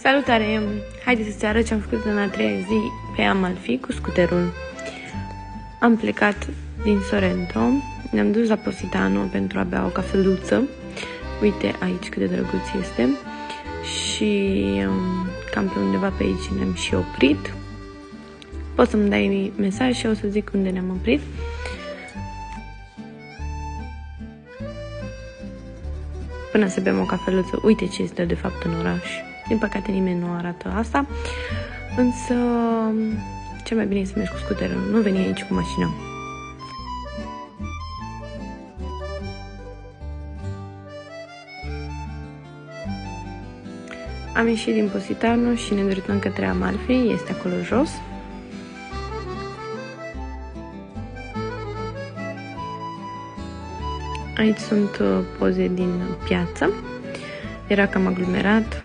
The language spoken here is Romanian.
Salutare! Haideți să-ți arăt ce am făcut în a treia zi pe Amalfi cu scuterul. Am plecat din Sorrento, ne-am dus la Positano pentru a bea o cafeluță. Uite aici cât de drăguț este. Și cam pe undeva pe aici ne-am și oprit. Poți să-mi dai mesaj și o să zic unde ne-am oprit. Până să bem o cafeluță, uite ce este de fapt în oraș. Din păcate nimeni nu arată asta, însă cel mai bine e să mergi cu scuterul, nu veni aici cu mașina. Am ieșit din Positano și ne îndreptăm către Amalfi, este acolo jos. Aici sunt poze din piață, era cam aglomerat.